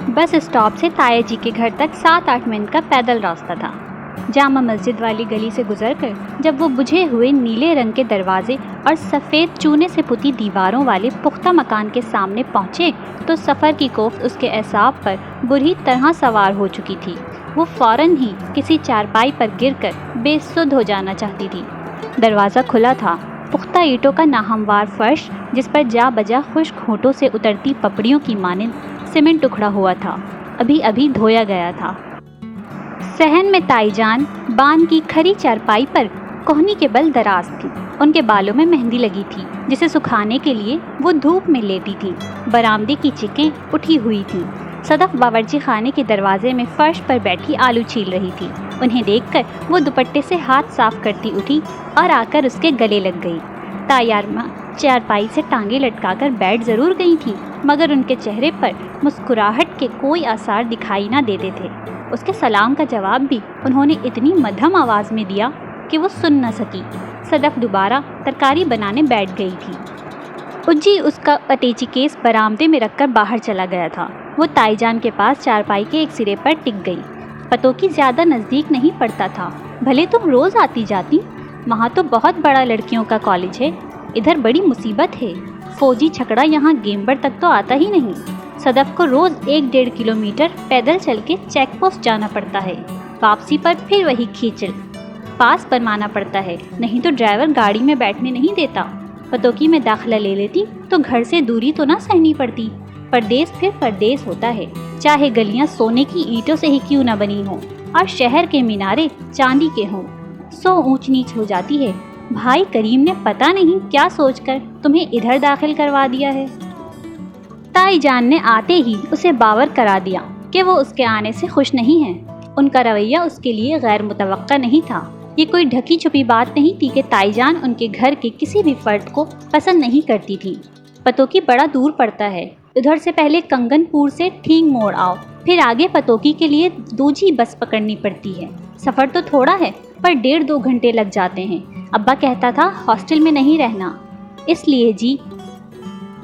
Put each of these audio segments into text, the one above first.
Bus stop سے تایا جی کے گھر تک 7-8 منٹ کا پیدل راستہ تھا۔ جامع مسجد والی گلی سے گزر کر جب وہ بجھے ہوئے نیلے رنگ کے دروازے اور سفید چونے سے پتی دیواروں والے پختہ مکان کے سامنے پہنچے تو سفر کی کوفت اس کے اعصاب پر بری طرح سوار ہو چکی تھی۔ وہ فوراً ہی کسی چارپائی پر گر کر بے سدھ ہو جانا چاہتی تھی۔ دروازہ کھلا تھا۔ پختہ اینٹوں کا ناہموار فرش جس پر جا بجا خشک ہونٹوں سے اترتی پپڑیوں کی مانند سیمنٹ اکھڑا ہوا تھا، ابھی ابھی دھویا گیا تھا۔ صحن میں تائی جان بان کی کھری چارپائی پر کوہنی کے بل دراز تھی۔ ان کے بالوں میں مہندی لگی تھی جسے سکھانے کے لیے وہ دھوپ میں لیٹی تھی۔ برآمدے کی چیکیں اٹھی ہوئی تھیں۔ صدف باورچی خانے کے دروازے میں فرش پر بیٹھی آلو چھیل رہی تھی۔ انہیں دیکھ کر وہ دوپٹے سے ہاتھ صاف کرتی اٹھی اور آ کر اس کے گلے لگ گئی۔ تایارماں چارپائی سے ٹانگیں لٹکا کر بیٹھ ضرور گئی تھیں، مگر ان کے چہرے پر مسکراہٹ کے کوئی آثار دکھائی نہ دیتے تھے۔ اس کے سلام کا جواب بھی انہوں نے اتنی مدھم آواز میں دیا کہ وہ سن نہ سکی۔ صدف دوبارہ ترکاری بنانے بیٹھ گئی تھی۔ اجی اس کا اٹیچی کیس برآمدے میں رکھ کر باہر چلا گیا تھا۔ وہ تائی جان کے پاس چارپائی کے ایک سرے پر ٹک گئی۔ پتوکی زیادہ نزدیک نہیں پڑتا تھا، بھلے تم روز آتی جاتی، وہاں تو بہت بڑا لڑکیوں کا کالج ہے، ادھر بڑی مصیبت ہے۔ فوجی چھکڑا یہاں گیمبر تک تو آتا ہی نہیں۔ صدف کو روز 1-1.5 کلومیٹر پیدل چل کے چیک پوسٹ جانا پڑتا ہے، واپسی پر پھر وہی کھیچل، پاس بنوانا پڑتا ہے، نہیں تو ڈرائیور گاڑی میں بیٹھنے نہیں دیتا۔ پتوکی میں داخلہ لے لیتی تو گھر سے دوری تو نہ سہنی پڑتی۔ پردیس پھر پردیس ہوتا ہے، چاہے گلیاں سونے کی اینٹوں سے ہی کیوں نہ بنی ہوں اور شہر کے مینارے چاندی کے ہوں، سو اونچ نیچ ہو جاتی ہے۔ بھائی کریم نے پتہ نہیں کیا سوچ کر تمہیں ادھر داخل کروا دیا ہے۔ تائی جان نے آتے ہی اسے باور کرا دیا کہ وہ اس کے آنے سے خوش نہیں ہیں۔ ان کا رویہ اس کے لیے غیر متوقع نہیں تھا۔ یہ کوئی ڈھکی چھپی بات نہیں تھی کہ تائی جان ان کے گھر کے کسی بھی فرد کو پسند نہیں کرتی تھی۔ پتوکی بڑا دور پڑتا ہے، ادھر سے پہلے کنگن پور سے ٹھینگ موڑ آؤ، پھر آگے پتوکی کے لیے دوجی بس پکڑنی پڑتی ہے۔ سفر تو تھوڑا ہے پر 1.5-2 گھنٹے لگ جاتے ہیں۔ ابا کہتا تھا ہاسٹل میں نہیں رہنا، اس لیے جی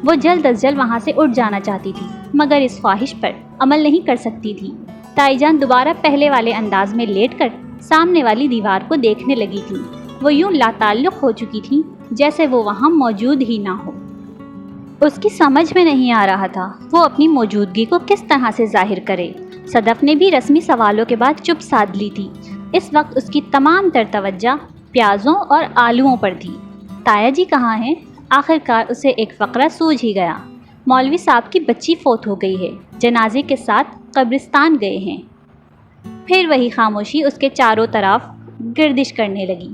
وہ جلد از جلد وہاں سے اٹھ جانا چاہتی تھی، مگر اس خواہش پر عمل نہیں کر سکتی تھی۔ تائی جان دوبارہ پہلے والے انداز میں لیٹ کر سامنے والی دیوار کو دیکھنے لگی تھی۔ وہ یوں لاتعلق ہو چکی تھی جیسے وہ وہاں موجود ہی نہ ہو۔ اس کی سمجھ میں نہیں آ رہا تھا وہ اپنی موجودگی کو کس طرح سے ظاہر کرے۔ صدف نے بھی رسمی سوالوں کے بعد چپ سادھ لی تھی۔ اس وقت اس کی تمام تر توجہ پیازوں اور آلوؤں پر تھی۔ تایا جی کہاں ہیں؟ آخر کار اسے ایک فقرہ سوجھ ہی گیا۔ مولوی صاحب کی بچی فوت ہو گئی ہے، جنازے کے ساتھ قبرستان گئے ہیں۔ پھر وہی خاموشی اس کے چاروں طرف گردش کرنے لگی۔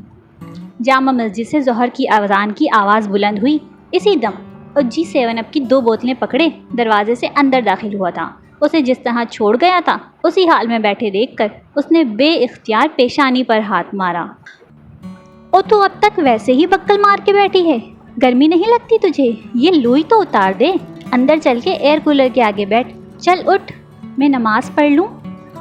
جامع مسجد سے ظہر کی اذان کی آواز بلند ہوئی۔ اسی دم اجی 7 اپ کی 2 بوتلیں پکڑے دروازے سے اندر داخل ہوا تھا۔ اسے جس طرح چھوڑ گیا تھا اسی حال میں بیٹھے دیکھ کر اس نے بے اختیار پیشانی پر ہاتھ مارا۔ او تو اب تک ویسے ہی بکل مار کے بیٹھی ہے، گرمی نہیں لگتی تجھے؟ یہ لوئی تو اتار دے، اندر چل کے ایئر کولر کے آگے بیٹھ، چل اٹھ، میں نماز پڑھ لوں۔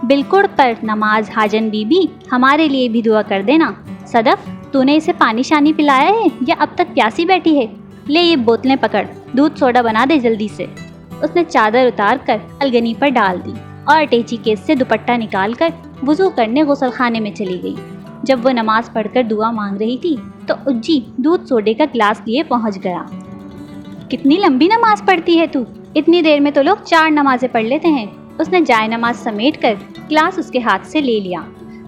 بالکل پر نماز حاجن بی بی، ہمارے لیے بھی دعا کر دینا۔ صدف تو نے اسے پانی شانی پلایا ہے یا اب تک پیاسی بیٹھی ہے؟ لے یہ بوتلیں پکڑ، دودھ سوڈا بنا دے جلدی سے۔ اس نے چادر اتار کر الگنی پر ڈال دی اور اٹیچی کیس سے دوپٹہ نکال کر وضو کرنے غسل خانے میں چلی گئی۔ جب وہ نماز پڑھ کر دعا مانگ رہی تھی تو اجی دودھ سوڈے کا گلاس لیے پہنچ گیا۔ کتنی لمبی نماز پڑھتی ہے تو؟ اتنی دیر میں تو لوگ 4 نمازیں پڑھ لیتے ہیں۔ اس نے جائے نماز سمیٹ کر گلاس اس کے ہاتھ سے لے لیا۔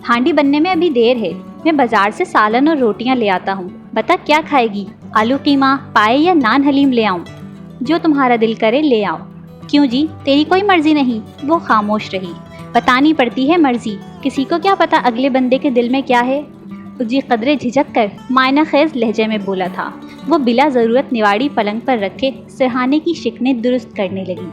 ہانڈی بننے میں ابھی دیر ہے، میں بازار سے سالن اور روٹیاں لے آتا ہوں، بتا کیا کھائے گی؟ آلو قیمہ، پائے یا نان حلیم لے آؤں؟ جو تمہارا دل کرے لے آؤ۔ کیوں جی، تیری کوئی مرضی نہیں؟ وہ خاموش رہی۔ بتانی پڑتی ہے مرضی، کسی کو کیا پتا اگلے بندے کے دل میں کیا ہے؟ اجی قدرے جھجک کر معنی خیز لہجے میں بولا تھا۔ وہ بلا ضرورت نواڑی پلنگ پر رکھے سرہانے کی شکنیں درست کرنے لگی۔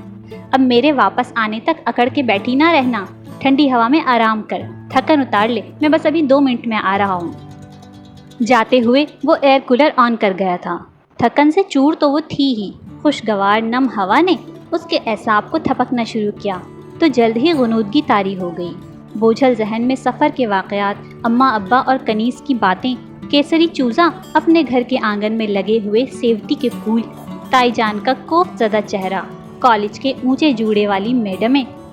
اب میرے واپس آنے تک اکڑ کے بیٹھی نہ رہنا، ٹھنڈی ہوا میں آرام کر، تھکن اتار لے، میں بس ابھی 2 منٹ میں آ رہا ہوں۔ جاتے ہوئے وہ ایئر کولر آن کر گیا تھا۔ تھکن سے چور تو وہ تھی ہی، خوشگوار نم ہوا نے اس کے اعصاب کو تھپکنا شروع کیا تو جلد ہی غنودگی طاری ہو گئی۔ بوجھل ذہن میں سفر کے واقعات، اماں ابا اور کنیز کی باتیں، کیسری چوزا، اپنے گھر کے آنگن میں لگے ہوئے سیوتی کے پھول، تائی جان کا کوفت زدہ چہرہ، کالج کے اونچے جوڑے والی میڈمیں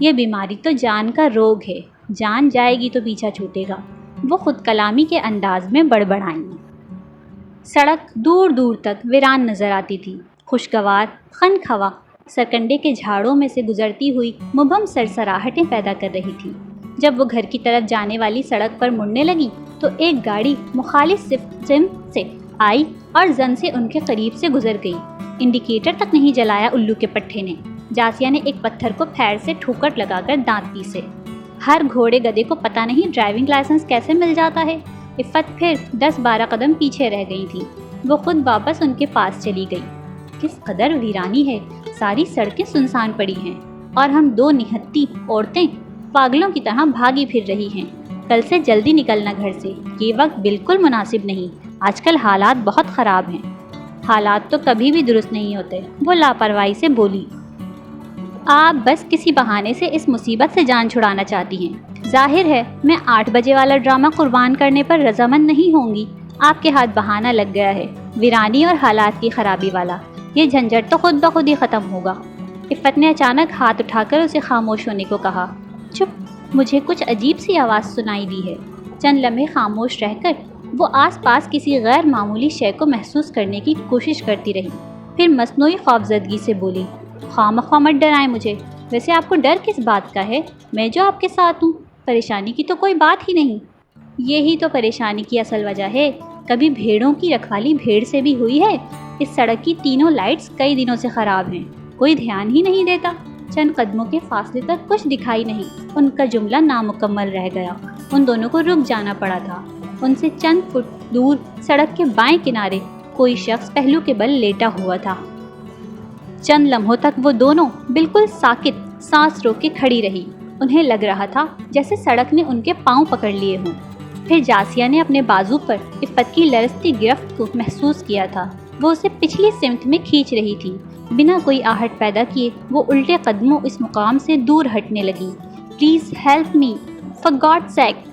یہ بیماری تو جان کا روگ ہے، جان جائے گی تو پیچھا چھوٹے گا، وہ خود کلامی کے انداز میں بڑبڑائیں۔ سڑک دور دور تک ویران نظر آتی تھی، خوشگوار خنک ہوا سرکنڈے کے جھاڑوں میں سے گزرتی ہوئی مبہم سرسراہٹیں پیدا کر رہی تھی۔ جب وہ گھر کی طرف جانے والی سڑک پر مڑنے لگی تو ایک گاڑی مخالف سمت سے آئی اور زن سے ان کے قریب سے گزر گئی۔ انڈیکیٹر تک نہیں جلایا الو کے پٹھے نے۔ جاسیہ نے ایک پتھر کو پھیر سے ٹھوکر لگا کر دانت پیسے۔ ہر گھوڑے گدھے کو پتہ نہیں ڈرائیونگ لائسنس کیسے مل جاتا ہے۔ عفت پھر 10-12 قدم پیچھے رہ گئی تھی۔ وہ خود واپس ان کے پاس چلی گئی۔ کس قدر ویرانی ہے، ساری سڑکیں سنسان پڑی ہیں اور ہم 2 نہتی عورتیں پاگلوں کی طرح بھاگی پھر رہی ہیں۔ کل سے جلدی نکلنا گھر سے، یہ وقت بالکل مناسب نہیں، آج کل حالات بہت خراب ہیں۔ حالات تو کبھی بھی درست نہیں ہوتے، وہ لاپرواہی سے بولی۔ آپ بس کسی بہانے سے اس مصیبت سے جان چھڑانا چاہتی ہیں۔ ظاہر ہے میں 8 بجے والا ڈرامہ قربان کرنے پر رضامند نہیں ہوں گی۔ آپ کے ہاتھ بہانہ لگ گیا ہے، ویرانی اور حالات کی خرابی والا۔ یہ جھنجٹ تو خود بخود ہی ختم ہوگا۔ عفت نے اچانک ہاتھ اٹھا کر اسے خاموش ہونے کو کہا۔ چپ، مجھے کچھ عجیب سی آواز سنائی دی ہے۔ چند لمحے خاموش رہ کر وہ آس پاس کسی غیر معمولی شے کو محسوس کرنے کی کوشش کرتی رہی، پھر مصنوعی خوفزدگی سے بولی، خواہ مت ڈرائیں مجھے، ویسے آپ کو ڈر کس بات کا ہے؟ میں جو آپ کے ساتھ ہوں، پریشانی کی تو کوئی بات ہی نہیں۔ یہی تو پریشانی کی اصل وجہ ہے۔ کبھی بھیڑوں کی رکھوالی بھیڑ سے بھی ہوئی ہے؟ اس سڑک کی تینوں لائٹس کئی دنوں سے خراب ہیں، کوئی دھیان ہی نہیں دیتا۔ چند قدموں کے فاصلے تک کچھ دکھائی نہیں۔ ان کا جملہ نامکمل رہ گیا۔ ان دونوں کو رک جانا پڑا تھا۔ ان سے چند فٹ دور سڑک کے بائیں کنارے کوئی شخص پہلو کے بل لیٹا ہوا تھا۔ چند لمحوں تک وہ دونوں بالکل ساکت سانس روک کے کھڑی رہی۔ انہیں لگ رہا تھا جیسے سڑک نے ان کے پاؤں پکڑ لیے ہوں۔ پھر جاسیہ نے اپنے بازو پر عفت کی لرزتی گرفت کو محسوس کیا تھا۔ وہ اسے پچھلی سمت میں کھینچ رہی تھی۔ بنا کوئی آہٹ پیدا کیے وہ الٹے قدموں اس مقام سے دور ہٹنے لگی۔ Please help me, for God sake,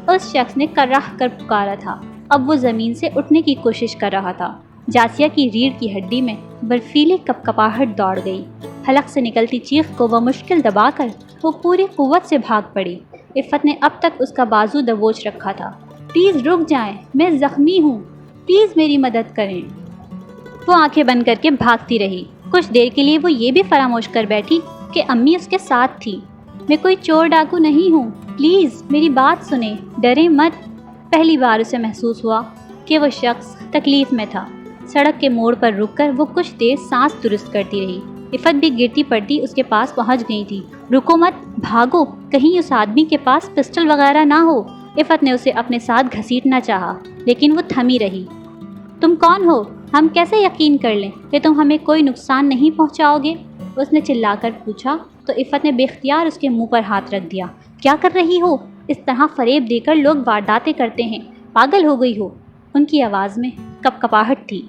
اس شخص نے کرہ کر پکارا تھا۔ اب وہ زمین سے اٹھنے کی کوشش کر رہا تھا۔ جاسیہ کی ریڑھ کی ہڈی میں برفیلی کپکپاہٹ دوڑ گئی۔ حلق سے نکلتی چیخ کو بمشکل دبا کر وہ پوری قوت سے بھاگ پڑی۔ عفت نے اب تک اس کا بازو دبوچ رکھا تھا۔ پلیز رک جائیں، میں زخمی ہوں، پلیز میری مدد کریں۔ وہ آنکھیں بند کر کے بھاگتی رہی۔ کچھ دیر کے لیے وہ یہ بھی فراموش کر بیٹھی کہ امی اس کے ساتھ تھی۔ میں کوئی چور ڈاکو نہیں ہوں، پلیز میری بات سنیں، ڈریں مت۔ پہلی بار اسے محسوس ہوا کہ وہ شخص تکلیف میں تھا۔ سڑک کے موڑ پر رک کر وہ کچھ دیر سانس درست کرتی رہی۔ عفت بھی گرتی پڑتی اس کے پاس پہنچ گئی تھی۔ رکو مت، بھاگو، کہیں اس آدمی کے پاس پسٹل وغیرہ نہ ہو۔ عفت نے اسے اپنے ساتھ گھسیٹنا چاہا لیکن وہ تھمی رہی۔ تم کون ہو؟ ہم کیسے یقین کر لیں کہ تم ہمیں کوئی نقصان نہیں پہنچاؤ گے؟ اس نے چلا کر پوچھا تو عفت نے بے اختیار اس کے منہ پر ہاتھ رکھ دیا۔ کیا کر رہی ہو؟ اس طرح فریب دے کر لوگ وارداتیں کرتے ہیں، پاگل ہو گئی ہو؟ ان کی آواز میں کپکپاہٹ تھی۔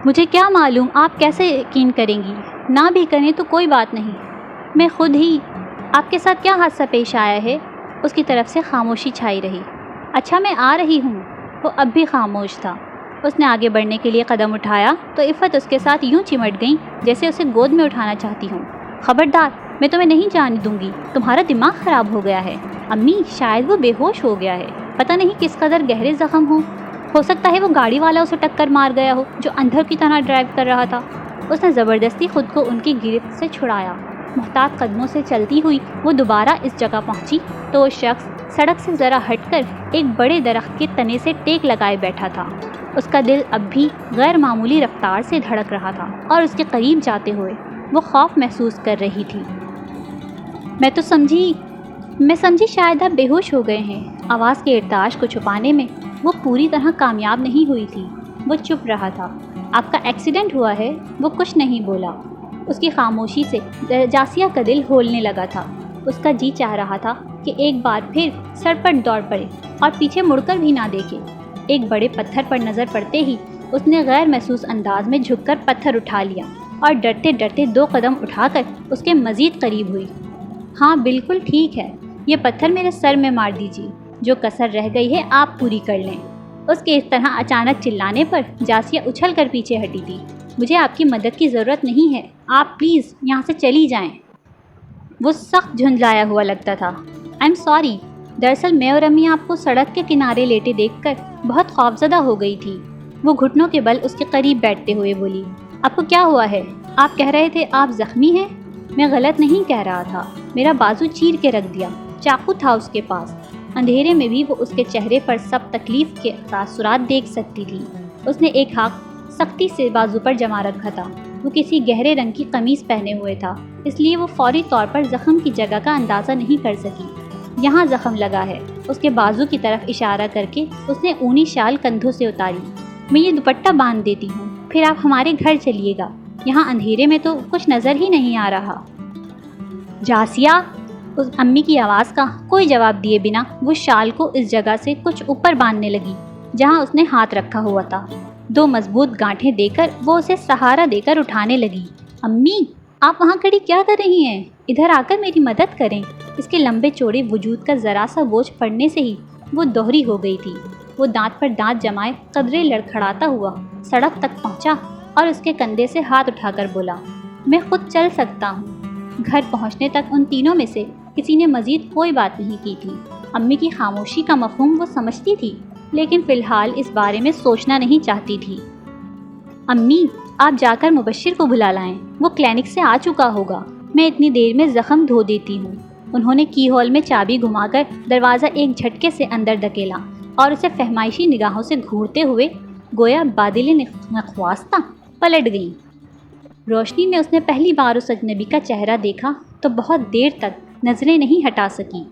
مجھے کیا معلوم آپ کیسے یقین کریں گی؟ نہ بھی کریں تو کوئی بات نہیں، میں خود ہی۔ آپ کے ساتھ کیا حادثہ پیش آیا ہے؟ اس کی طرف سے خاموشی چھائی رہی۔ اچھا میں آ رہی ہوں۔ وہ اب بھی خاموش تھا۔ اس نے آگے بڑھنے کے لیے قدم اٹھایا تو عفت اس کے ساتھ یوں چمٹ گئی جیسے اسے گود میں اٹھانا چاہتی ہوں۔ خبردار، میں تمہیں نہیں جانے دوں گی، تمہارا دماغ خراب ہو گیا ہے۔ امی، شاید وہ بے ہوش ہو گیا ہے، پتہ نہیں کس قدر گہرے زخم ہو سکتا ہے وہ گاڑی والا اسے ٹکر مار گیا ہو جو اندھر کی طرح ڈرائیو کر رہا تھا۔ اس نے زبردستی خود کو ان کی گرفت سے چھڑایا۔ محتاط قدموں سے چلتی ہوئی وہ دوبارہ اس جگہ پہنچی تو وہ شخص سڑک سے ذرا ہٹ کر ایک بڑے درخت کے تنے سے ٹیک لگائے بیٹھا تھا۔ اس کا دل اب بھی غیر معمولی رفتار سے دھڑک رہا تھا اور اس کے قریب جاتے ہوئے وہ خوف محسوس کر رہی تھی۔ میں سمجھی شاید آپ بے ہوش ہو گئے ہیں۔ آواز کے ارتعاش کو چھپانے میں وہ پوری طرح کامیاب نہیں ہوئی تھی۔ وہ چپ رہا تھا۔ آپ کا ایکسیڈنٹ ہوا ہے؟ وہ کچھ نہیں بولا۔ اس کی خاموشی سے جاسیہ کا دل ہولنے لگا تھا۔ اس کا جی چاہ رہا تھا کہ ایک بار پھر سر پر دوڑ پڑے اور پیچھے مڑ کر بھی نہ دیکھے۔ ایک بڑے پتھر پر نظر پڑتے ہی اس نے غیر محسوس انداز میں جھک کر پتھر اٹھا لیا اور ڈرتے ڈرتے 2 قدم اٹھا کر اس کے مزید قریب ہوئی۔ ہاں بالکل ٹھیک ہے، یہ پتھر میرے سر میں مار دیجیے، جو کسر رہ گئی ہے آپ پوری کر لیں۔ اس کے اس طرح اچانک چلانے پر جاسیہ اچھل کر پیچھے ہٹی تھی۔ مجھے آپ کی مدد کی ضرورت نہیں ہے، آپ پلیز یہاں سے چلی جائیں۔ وہ سخت جھنجھلایا ہوا لگتا تھا۔ آئی ایم سوری، دراصل میں اور امی آپ کو سڑک کے کنارے لیٹے دیکھ کر بہت خوفزدہ ہو گئی تھی۔ وہ گھٹنوں کے بل اس کے قریب بیٹھتے ہوئے بولی، آپ کو کیا ہوا ہے؟ آپ کہہ رہے تھے آپ زخمی ہیں؟ میں غلط نہیں کہہ رہا تھا، میرا بازو چیر کے رکھ دیا، چاقو تھا اس کے پاس۔ اندھیرے میں بھی وہ اس کے چہرے پر سب تکلیف کے تاثرات دیکھ سکتی تھی۔ اس نے ایک ہاتھ سختی سے بازو پر جما رکھا تھا۔ وہ کسی گہرے رنگ کی قمیص پہنے ہوئے تھا، اس لیے وہ فوری طور پر زخم کی جگہ کا اندازہ نہیں کر سکی۔ یہاں زخم لگا ہے، اس کے بازو کی طرف اشارہ کر کے اس نے اونی شال کندھوں سے اتاری۔ میں یہ دوپٹہ باندھ دیتی ہوں، پھر آپ ہمارے گھر چلیے گا، یہاں اندھیرے میں تو کچھ نظر ہی نہیں آ رہا۔ جاسیہ، اس امی کی آواز کا کوئی جواب دیے بنا وہ شال کو اس جگہ سے کچھ اوپر باندھنے لگی جہاں اس نے ہاتھ رکھا ہوا تھا۔ 2 مضبوط گانٹھیں دے کر وہ اسے سہارا دے کر اٹھانے لگی۔ امی، آپ وہاں کھڑی کیا کر رہی ہیں؟ ادھر آ کر میری مدد کریں۔ اس کے لمبے چوڑے وجود کا ذرا سا بوجھ پڑنے سے ہی وہ دوہری ہو گئی تھی۔ وہ دانت پر دانت جمائے قدرے لڑکھڑاتا ہوا سڑک تک پہنچا اور اس کے کندھے سے ہاتھ اٹھا کر بولا، میں خود چل سکتا ہوں۔ گھر پہنچنے تک ان تینوں میں سے کسی نے مزید کوئی بات نہیں کی تھی۔ امی کی خاموشی کا مفہوم وہ سمجھتی تھی، لیکن فی الحال اس بارے میں سوچنا نہیں چاہتی تھی۔ امی، آپ جا کر مبشر کو بلا لائیں، وہ کلینک سے آ چکا ہوگا، میں اتنی دیر میں زخم دھو دیتی ہوں۔ انہوں نے کی ہول میں چابی گھما کر دروازہ ایک جھٹکے سے اندر دھکیلا اور اسے فہمائشی نگاہوں سے گھورتے ہوئے گویا بادل نخواستہ پلٹ گئیں۔ روشنی میں اس نے پہلی بار اس اجنبی کا چہرہ دیکھا تو بہت دیر تک نظریں نہیں ہٹا سکی۔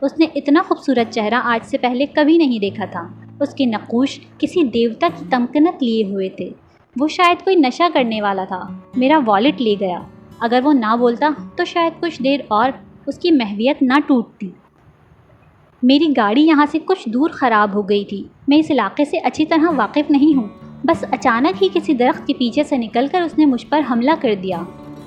اس نے اتنا خوبصورت چہرہ آج سے پہلے کبھی نہیں دیکھا تھا۔ اس کے نقوش کسی دیوتا کی تمکنت لیے ہوئے تھے۔ وہ شاید کوئی نشہ کرنے والا تھا۔ میرا والیٹ لے گیا۔ اگر وہ نہ بولتا تو شاید کچھ دیر اور اس کی محویت نہ ٹوٹتی۔ میری گاڑی یہاں سے کچھ دور خراب ہو گئی تھی، میں اس علاقے سے اچھی طرح واقف نہیں ہوں، بس اچانک ہی کسی درخت کے پیچھے سے نکل کر اس نے مجھ پر حملہ کر دیا۔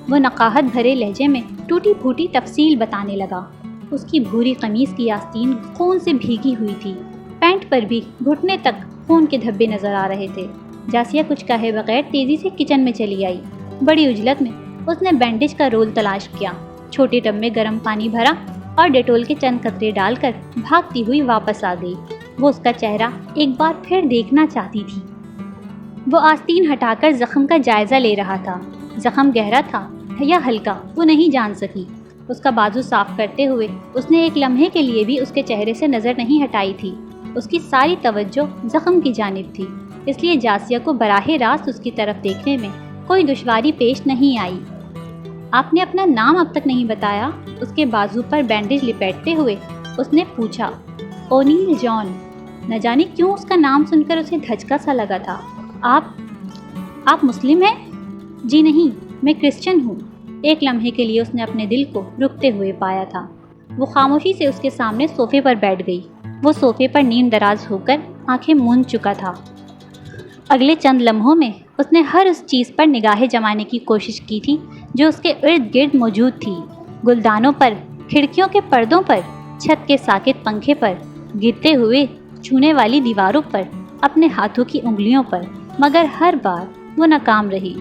وہ نقاہت بھرے لہجے میں ٹوٹی پھوٹی تفصیل بتانے لگا۔ اس کی بھوری قمیص کی آستین خون سے بھیگی ہوئی تھی، پینٹ پر بھی گھٹنے تک خون کے دھبے نظر آ رہے تھے۔ جاسیہ کچھ کہے بغیر تیزی سے کچن میں چلی آئی۔ بڑی عجلت میں اس نے بینڈیج کا رول تلاش کیا، چھوٹے ٹب میں گرم پانی بھرا اور ڈیٹول کے چند قطرے ڈال کر بھاگتی ہوئی واپس آ گئی۔ وہ اس کا چہرہ ایک بار پھر دیکھنا چاہتی تھی۔ وہ آستین ہٹا کر زخم کا جائزہ لے رہا تھا۔ زخم گہرا تھا یا ہلکا وہ نہیں جان سکی۔ اس کا بازو صاف کرتے ہوئے اس نے ایک لمحے کے لیے بھی اس کے چہرے سے نظر نہیں ہٹائی تھی۔ اس کی ساری توجہ زخم کی جانب تھی، اس لیے جاسیہ کو براہ راست اس کی طرف دیکھنے میں کوئی دشواری پیش نہیں آئی۔ آپ نے اپنا نام اب تک نہیں بتایا، اس کے بازو پر بینڈیج لپیٹتے ہوئے اس نے پوچھا۔ اونیل جان۔ نہ جانے کیوں اس کا نام سن کر اسے دھچکا سا لگا تھا۔ آپ مسلم ہیں؟ جی نہیں، میں کرسچن ہوں۔ ایک لمحے کے لیے اس نے اپنے دل کو رکتے ہوئے پایا تھا۔ وہ خاموشی سے اس کے سامنے صوفے پر بیٹھ گئی۔ وہ صوفے پر نیم دراز ہو کر آنکھیں موند چکا تھا۔ اگلے چند لمحوں میں اس نے ہر اس چیز پر نگاہیں جمانے کی کوشش کی تھی جو اس کے ارد گرد موجود تھی، گلدانوں پر، کھڑکیوں کے پردوں پر، چھت کے ساکت پنکھے پر، گرتے ہوئے چھونے والی دیواروں پر، اپنے ہاتھوں کی انگلیوں پر، مگر ہر بار وہ ناکام رہی۔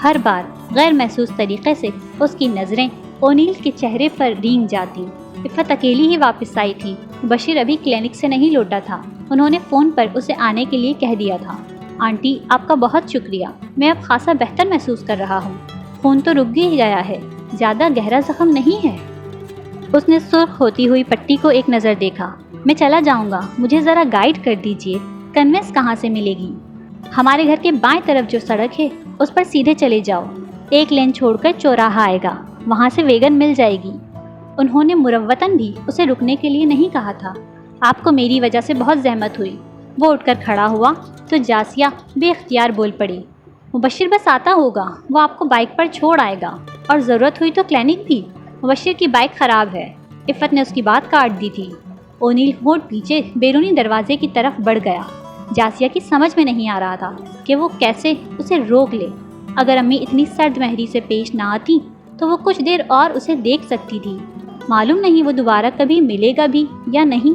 ہر بار غیر محسوس طریقے سے اس کی نظریں اونیل کے چہرے پر رینگ جاتی۔ عفت اکیلی ہی واپس آئی تھی۔ بشیر ابھی کلینک سے نہیں لوٹا تھا۔ انہوں نے فون پر اسے آنے کے لیے کہہ دیا تھا۔ آنٹی، آپ کا بہت شکریہ، میں اب خاصا بہتر محسوس کر رہا ہوں۔ خون تو رک ہی گیا ہے، زیادہ گہرا زخم نہیں ہے۔ اس نے سرخ ہوتی ہوئی پٹی کو ایک نظر دیکھا۔ میں چلا جاؤں گا، مجھے ذرا گائیڈ کر دیجیے، کنوینس کہاں سے ملے گی؟ ہمارے گھر کے بائیں طرف جو سڑک ہے اس پر سیدھے چلے جاؤ، ایک لین چھوڑ کر چوراہا آئے گا، وہاں سے ویگن مل جائے گی۔ انہوں نے مروتاً بھی اسے رکنے کے لیے نہیں کہا تھا۔ آپ کو میری وجہ سے بہت زحمت ہوئی۔ وہ اٹھ کر کھڑا ہوا تو جاسیہ بے اختیار بول پڑی۔ مبشر بس آتا ہوگا، وہ آپ کو بائک پر چھوڑ آئے گا، اور ضرورت ہوئی تو کلینک بھی، مبشر کی بائک خراب ہے۔ عفت نے اس کی بات کاٹ دی تھی۔ اونیل ہوٹ پیچھے بیرونی دروازے کی طرف بڑھ گیا۔ جاسیہ کی سمجھ میں نہیں آ رہا تھا کہ وہ کیسے اسے روک لے۔ اگر امی اتنی سرد مہری سے پیش نہ آتی تو وہ کچھ دیر اور اسے دیکھ سکتی تھی۔ معلوم نہیں وہ دوبارہ کبھی ملے گا بھی یا نہیں۔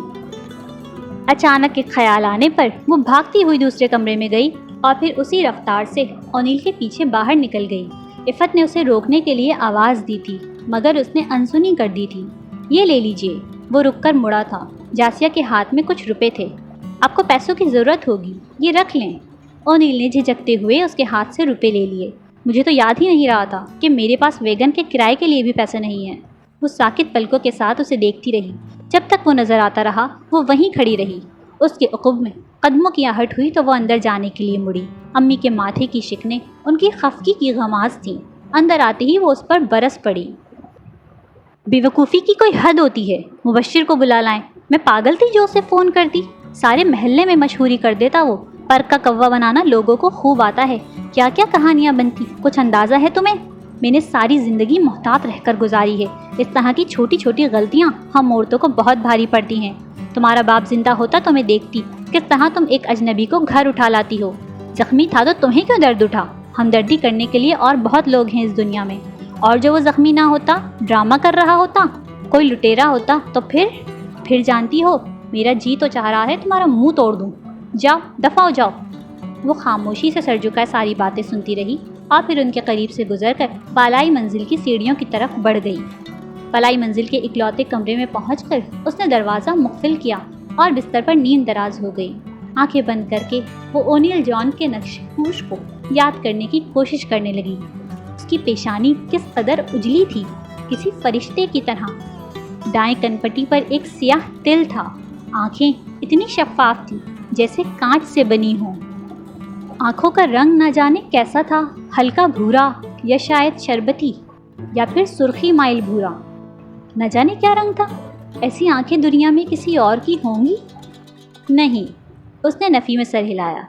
اچانک ایک خیال آنے پر وہ بھاگتی ہوئی دوسرے کمرے میں گئی اور پھر اسی رفتار سے اونیل کے پیچھے باہر نکل گئی۔ عفت نے اسے روکنے کے لیے آواز دی تھی، مگر اس نے انسنی کر دی تھی۔ یہ لے لیجئے۔ وہ رک کر مڑا تھا۔ جاسیہ کے ہاتھ میں کچھ روپے تھے۔ آپ کو پیسوں کی ضرورت ہوگی، یہ رکھ لیں۔ اونیل نے جھجکتے ہوئے اس کے ہاتھ سے روپے لے لیے۔ مجھے تو یاد ہی نہیں رہا تھا کہ میرے پاس ویگن کے کرائے کے لیے بھی پیسے نہیں ہیں۔ وہ ساکت پلکوں کے ساتھ اسے دیکھتی رہی۔ جب تک وہ نظر آتا رہا وہ وہیں کھڑی رہی۔ اس کے عقب میں قدموں کی آہٹ ہوئی تو وہ اندر جانے کے لیے مڑی۔ امی کے ماتھے کی شکنیں ان کی خفگی کی غماز تھیں۔ اندر آتے ہی وہ اس پر برس پڑی۔ بے وقوفی کی کوئی حد ہوتی ہے۔ مبشر کو بلا لائیں۔ میں پاگل تھی جو اسے فون کرتی۔ سارے محلے میں مشہوری کر دیتا وہ۔ پر کا کوا بنانا لوگوں کو خوب آتا ہے۔ کیا کیا کہانیاں بنتی، کچھ اندازہ ہے تمہیں؟ میں نے ساری زندگی محتاط رہ کر گزاری ہے۔ اس طرح کی چھوٹی چھوٹی غلطیاں ہم عورتوں کو بہت بھاری پڑتی ہیں۔ تمہارا باپ زندہ ہوتا تو میں دیکھتی کس طرح تم ایک اجنبی کو گھر اٹھا لاتی ہو۔ زخمی تھا تو تمہیں کیوں درد اٹھا؟ ہمدردی کرنے کے لیے اور بہت لوگ ہیں اس دنیا میں۔ اور جو وہ زخمی نہ ہوتا، ڈرامہ کر رہا ہوتا، کوئی لٹیرا ہوتا تو پھر جانتی ہو میرا جی تو چاہ رہا ہے تمہارا منہ توڑ دوں۔ جاؤ، دفع ہو جاؤ۔ وہ خاموشی سے سر جھکائے ساری باتیں سنتی رہی اور پھر ان کے قریب سے گزر کر بالائی منزل کی سیڑھیوں کی طرف بڑھ گئی۔ بالائی منزل کے اکلوتے کمرے میں پہنچ کر اس نے دروازہ مقفل کیا اور بستر پر نیند دراز ہو گئی۔ آنکھیں بند کر کے وہ اونیل جان کے نقش پوش کو یاد کرنے کی کوشش کرنے لگی۔ اس کی پیشانی کس قدر اجلی تھی، کسی فرشتے کی طرح۔ دائیں کنپٹی پر ایک سیاہ تل تھا۔ آنکھیں اتنی شفاف تھی جیسے کانچ سے بنی ہوں۔ آنکھوں کا رنگ نہ جانے کیسا تھا، ہلکا بھورا یا شاید شربتی یا پھر سرخی مائل بھورا۔ نہ جانے کیا رنگ تھا۔ ایسی آنکھیں دنیا میں کسی اور کی ہوں گی؟ نہیں، اس نے نفی میں سر ہلایا۔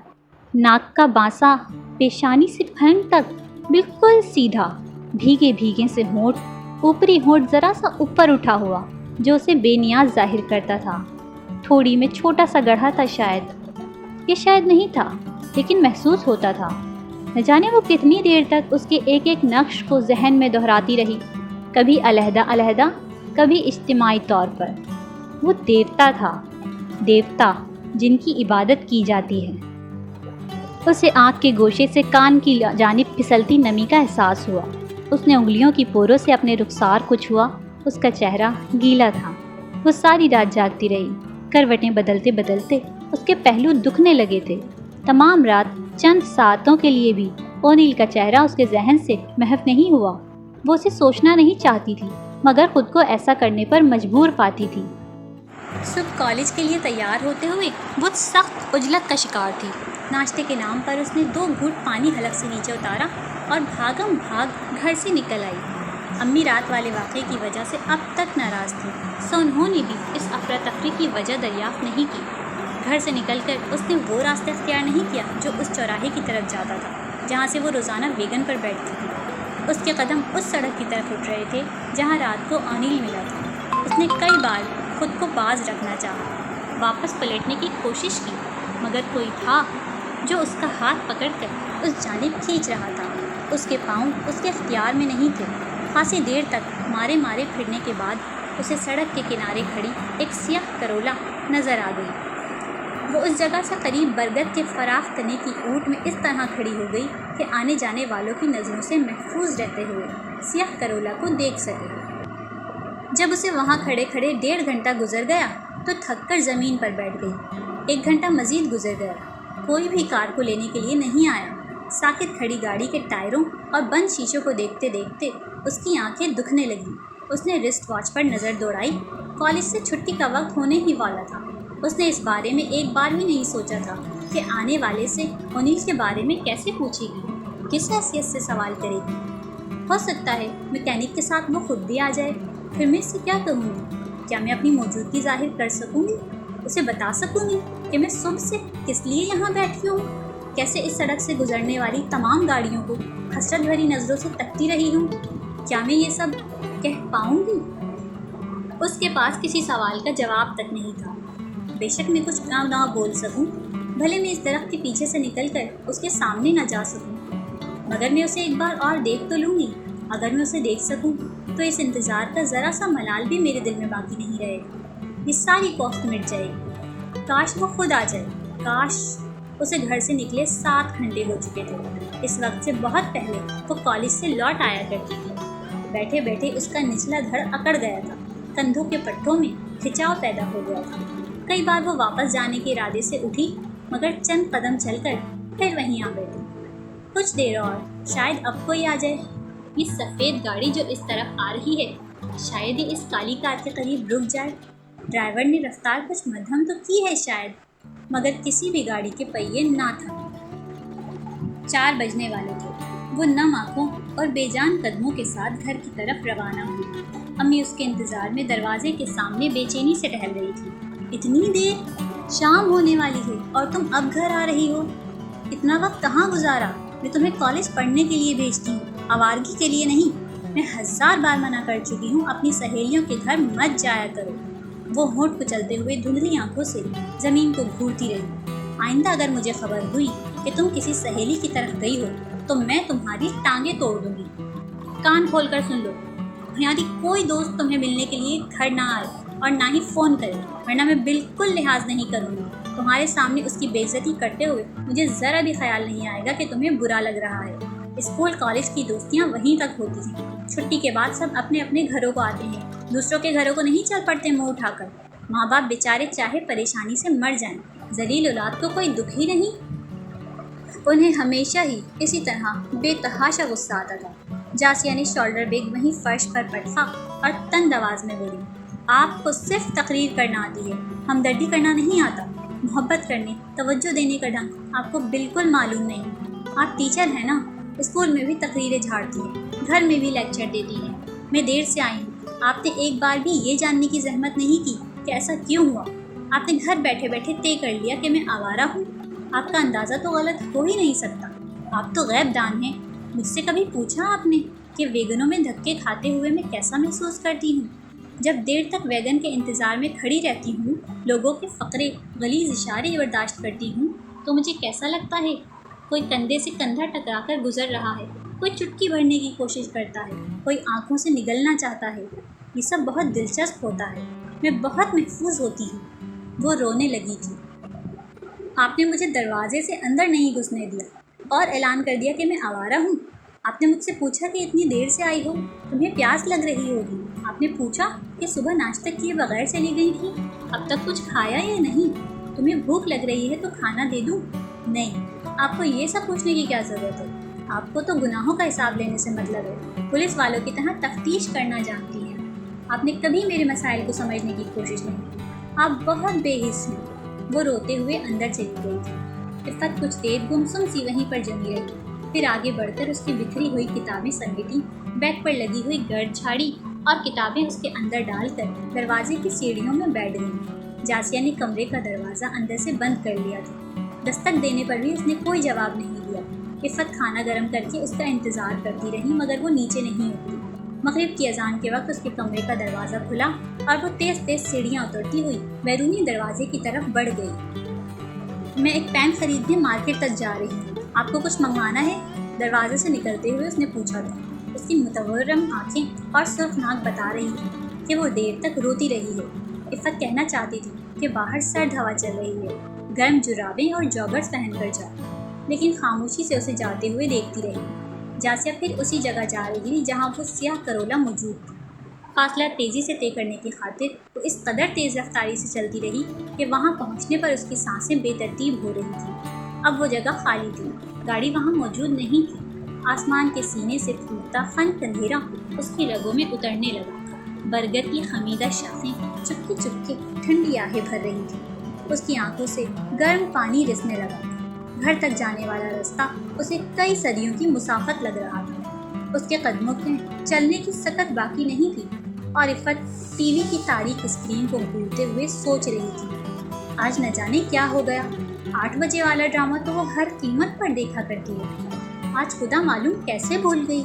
ناک کا بانسا پیشانی سے پھنگ تک بالکل سیدھا، بھیگے بھیگے سے ہونٹ، اوپری ہونٹ ذرا سا اوپر اٹھا ہوا جو اسے بے نیاز ظاہر کرتا تھا۔ تھوڑی میں چھوٹا سا گڑھا تھا شاید، یہ شاید نہیں تھا لیکن محسوس ہوتا تھا۔ نہ جانے وہ کتنی دیر تک اس کے ایک ایک نقش کو ذہن میں دہراتی رہی، کبھی علیحدہ علیحدہ، کبھی اجتماعی طور پر۔ وہ دیوتا تھا، دیوتا جن کی عبادت کی جاتی ہے۔ اسے آنکھ کے گوشے سے کان کی جانب پھسلتی نمی کا احساس ہوا۔ اس نے انگلیوں کی پوروں سے اپنے رخسار کو چھوا۔ اس کا چہرہ گیلا تھا۔ وہ ساری رات جاگتی رہی۔ کروٹیں بدلتے بدلتے اس کے پہلو دکھنے لگے تھے۔ تمام رات چند ساعتوں کے لیے بھی اونیل کا چہرہ اس کے ذہن سے محو نہیں ہوا۔ وہ اسے سوچنا نہیں چاہتی تھی مگر خود کو ایسا کرنے پر مجبور پاتی تھی۔ صبح کالج کے لیے تیار ہوتے ہوئے وہ سخت عجلت کا شکار تھی۔ ناشتے کے نام پر اس نے 2 گھونٹ پانی حلق سے نیچے اتارا اور بھاگم بھاگ گھر سے نکل آئی۔ امی رات والے واقعے کی وجہ سے اب تک ناراض تھی، سو انہوں نے بھی اس افراتفری کی وجہ دریافت نہیں کی۔ گھر سے نکل کر اس نے وہ راستہ اختیار نہیں کیا جو اس چوراہے کی طرف جاتا تھا جہاں سے وہ روزانہ ویگن پر بیٹھتی تھی۔ اس کے قدم اس سڑک کی طرف اٹھ رہے تھے جہاں رات کو اونیل ملا تھا۔ اس نے کئی بار خود کو باز رکھنا چاہا، واپس پلٹنے کی کوشش کی، مگر کوئی تھا جو اس کا ہاتھ پکڑ کر اس جانب کھینچ رہا تھا۔ اس کے پاؤں اس کے اختیار میں نہیں تھے۔ خاصی دیر تک مارے مارے پھرنے کے بعد اسے سڑک کے کنارے کھڑی ایک سیاہ کرولا نظر آ گئی۔ وہ اس جگہ سے قریب برگد کے فراخ تنے کی اونٹ میں اس طرح کھڑی ہو گئی کہ آنے جانے والوں کی نظروں سے محفوظ رہتے ہوئے سیاہ کرولا کو دیکھ سکے۔ جب اسے وہاں کھڑے کھڑے 1.5 گھنٹہ گزر گیا تو تھک کر زمین پر بیٹھ گئی۔ 1 گھنٹہ مزید گزر گیا، کوئی بھی کار کو لینے کے لیے نہیں آیا۔ ساکت کھڑی گاڑی کے ٹائروں اور بند شیشوں کو دیکھتے دیکھتے اس کی آنکھیں دکھنے لگیں۔ اس نے رسٹ واچ پر نظر دوڑائی۔ کالج سے چھٹی کا وقت ہونے ہی والا تھا۔ اس نے اس بارے میں ایک بار بھی نہیں سوچا تھا کہ آنے والے سے اونیل کے بارے میں کیسے پوچھے گی، کس حیثیت سے سوال کرے گی۔ ہو سکتا ہے میکینک کے ساتھ وہ خود بھی آ جائے، پھر میں اس سے کیا کہوں گی؟ کیا میں اپنی موجودگی ظاہر کر سکوں گی؟ اسے بتا سکوں گی کہ میں صبح سے کس لیے یہاں بیٹھی ہوں، کیسے اس سڑک سے گزرنے والی تمام گاڑیوں کو حسرت بھری نظروں سے تکتی رہی ہوں؟ کیا میں یہ سب کہہ پاؤں گی؟ اس کے پاس کسی سوال کا جواب تک نہیں تھا۔ بے شک میں کچھ نہ بول سکوں، بھلے میں اس درخت کے پیچھے سے نکل کر اس کے سامنے نہ جا سکوں، مگر میں اسے ایک بار اور دیکھ تو لوں گی۔ اگر میں اسے دیکھ سکوں تو اس انتظار کا ذرا سا ملال بھی میرے دل میں باقی نہیں رہے گا، یہ ساری کوفت مٹ جائے گی۔ کاش وہ خود آ جائے، کاش۔ اسے گھر سے نکلے 7 گھنٹے ہو چکے تھے۔ اس وقت سے بہت پہلے وہ کالج سے لوٹ آیا کرتی تھی۔ بیٹھے بیٹھے اس کا نچلا دھڑ اکڑ گیا تھا، کندھوں کے پٹھوں میں کھچاؤ پیدا ہو گیا تھا۔ کئی بار وہ واپس جانے کے ارادے سے اٹھی، مگر چند قدم چل کر پھر وہیں آ بیٹھی۔ کچھ دیر اور، شاید اب کوئی آ جائے۔ یہ سفید گاڑی جو اس طرف آ رہی ہے، شاید یہ اس کالی کار کے قریب رک جائے۔ ڈرائیور نے رفتار کچھ مدھم تو کی ہے شاید، مگر کسی بھی گاڑی کے پہیے نہ تھمے۔ 4 بجنے والے تھے۔ وہ نم آنکھوں اور بے جان قدموں کے ساتھ گھر کی طرف روانہ ہوئی۔ امی اس کے انتظار میں دروازے کے سامنے بے چینی سے ٹہل رہی تھی۔ اتنی دیر؟ شام ہونے والی ہے اور تم اب گھر آ رہی ہو؟ اتنا وقت کہاں گزارا؟ میں تمہیں کالج پڑھنے کے لیے بھیجتی ہوں، آوارگی کے لیے نہیں۔ میں 1000 بار منع کر چکی ہوں، اپنی سہیلیوں کے گھر مت جایا کرو۔ وہ ہونٹ کچلتے ہوئے دھندلی آنکھوں سے زمین کو گھورتی رہی۔ آئندہ اگر مجھے خبر ہوئی کہ تم کسی سہیلی کی طرف گئی ہو تو میں تمہاری ٹانگیں توڑ دوں گی۔ کان کھول کر سن لو، تمہاری کوئی دوست تمہیں ملنے کے لیے گھر نہ آئے اور نہ ہی فون کرے، ورنہ میں بالکل لحاظ نہیں کروں گی۔ تمہارے سامنے اس کی بے عزتی کرتے ہوئے مجھے ذرا بھی خیال نہیں آئے گا کہ تمہیں برا لگ رہا ہے۔ اسکول کالج کی دوستیاں وہیں تک ہوتی ہیں، چھٹی کے بعد سب اپنے اپنے گھروں کو آتے ہیں، دوسروں کے گھروں کو نہیں چل پڑتے منہ اٹھا کر۔ ماں باپ بیچارے چاہے پریشانی سے مر جائیں، ذلیل اولاد کو کوئی دکھ ہی نہیں۔ انہیں ہمیشہ ہی اسی طرح بے تحاشا غصہ آتا تھا۔ جاسیہ نے شولڈر بیگ وہیں فرش پر پٹکا اور تند آواز میں بولی، آپ کو صرف تقریر کرنا آتی ہے، ہمدردی کرنا نہیں آتا۔ محبت کرنے، توجہ دینے کا ڈھنگ آپ کو بالکل معلوم نہیں۔ آپ ٹیچر ہیں نا، اسکول میں بھی تقریریں جھاڑتی ہیں، گھر میں بھی لیکچر دیتی ہیں۔ میں دیر سے آئی ہوں، آپ نے ایک بار بھی یہ جاننے کی زحمت نہیں کی کہ ایسا کیوں ہوا۔ آپ نے گھر بیٹھے بیٹھے طے کر لیا کہ میں آوارہ ہوں۔ آپ کا اندازہ تو غلط ہو ہی نہیں سکتا، آپ تو غیب دان ہیں۔ مجھ سے کبھی پوچھا آپ نے کہ ویگنوں میں دھکے کھاتے ہوئے میں کیسا محسوس کرتی ہوں؟ جب دیر تک ویگن کے انتظار میں کھڑی رہتی ہوں، لوگوں کے فقرے، غلیظ اشارے برداشت کرتی ہوں، تو مجھے کیسا لگتا ہے؟ کوئی کندھے سے کندھا ٹکرا کر گزر رہا ہے، کوئی چٹکی بھرنے کی کوشش کرتا ہے، کوئی آنکھوں سے نگلنا چاہتا ہے۔ یہ سب بہت دلچسپ ہوتا ہے، میں بہت محفوظ ہوتی ہوں۔ وہ رونے لگی تھی۔ آپ نے مجھے دروازے سے اندر نہیں گھسنے دیا اور اعلان کر دیا کہ میں آوارہ ہوں۔ آپ نے مجھ سے پوچھا کہ اتنی دیر سے آئی ہو، تمہیں پیاس لگ رہی ہوگی۔ آپ نے پوچھا کہ صبح ناشتہ کیے بغیر چلی گئی تھی، اب تک کچھ کھایا یا نہیں؟ تمہیں بھوک لگ رہی ہے تو کھانا دے دوں؟ نہیں، آپ کو یہ سب پوچھنے کی کیا ضرورت ہے؟ آپ کو تو گناہوں کا حساب لینے سے مطلب ہے، پولیس والوں کی طرح تفتیش کرنا جانتی ہیں۔ آپ نے کبھی میرے مسائل کو سمجھنے کی کوشش نہیں کی، آپ بہت بے حس ہیں۔ وہ روتے ہوئے اندر چلی گئی تھی۔ عفت کچھ دیر گمسم سی وہیں پر جمی رہی، پھر آگے بڑھ کر اس کی بکھری ہوئی کتابیں سمیٹی، بیگ پر لگی ہوئی گرد جھاڑی اور کتابیں اس کے اندر ڈال کر دروازے کی سیڑھیوں میں بیٹھ گئی۔ جاسیہ نے کمرے کا دروازہ اندر سے بند کر لیا تھا۔ دستک دینے پر بھی اس نے کوئی جواب نہیں دیا۔ عفت کھانا گرم کر کے اس کا انتظار کرتی رہی، مگر وہ نیچے نہیں اتری۔ مغرب کی اذان کے وقت اس کے کمرے کا دروازہ کھلا اور وہ تیز تیز سیڑھیاں اترتی ہوئی بیرونی دروازے کی طرف بڑھ گئی۔ میں ایک پین خریدنے مارکیٹ تک جا رہی ہوں، آپ کو کچھ منگوانا ہے؟ دروازے سے نکلتے ہوئے اس نے پوچھا تھا۔ اس کی متورم آنکھیں اور سرخ ناک بتا رہی تھی کہ وہ دیر تک روتی رہی ہے۔ عفت کہنا چاہتی تھی کہ باہر سرد ہوا چل رہی ہے، گرم جرابیں اور جاگرز پہن کر جا، لیکن خاموشی سے اسے جاتے ہوئے دیکھتی رہی۔ جاسیہ پھر اسی جگہ جا رہی تھی جہاں وہ سیاہ کرولا موجود تھی۔ فاصلہ تیزی سے طے کرنے کی خاطر وہ اس قدر تیز رفتاری سے چلتی رہی کہ وہاں پہنچنے پر اس کی سانسیں بے ترتیب ہو رہی تھیں۔ اب وہ جگہ خالی تھی، گاڑی وہاں موجود نہیں تھی۔ آسمان کے سینے سے پھوٹتا خنک اندھیرا اس کی رگوں میں اترنے لگا۔ برگد کی خمیدہ شاخیں چپکے چپکے ٹھنڈی آہیں بھر رہی تھیں۔ اس کی آنکھوں سے گرم پانی رسنے لگا۔ گھر تک جانے والا رستہ اسے کئی صدیوں کی مسافت لگ رہا تھا۔ اس کے قدموں کے چلنے کی سکت باقی نہیں تھی اور عفت ٹی وی کی تاریک اسکرین کو گھولتے ہوئے سوچ رہی تھی، آج نہ جانے کیا ہو گیا۔ 8 بجے والا ڈرامہ تو وہ ہر قیمت پر دیکھا کرتی ہے، آج خدا معلوم کیسے بھول گئی۔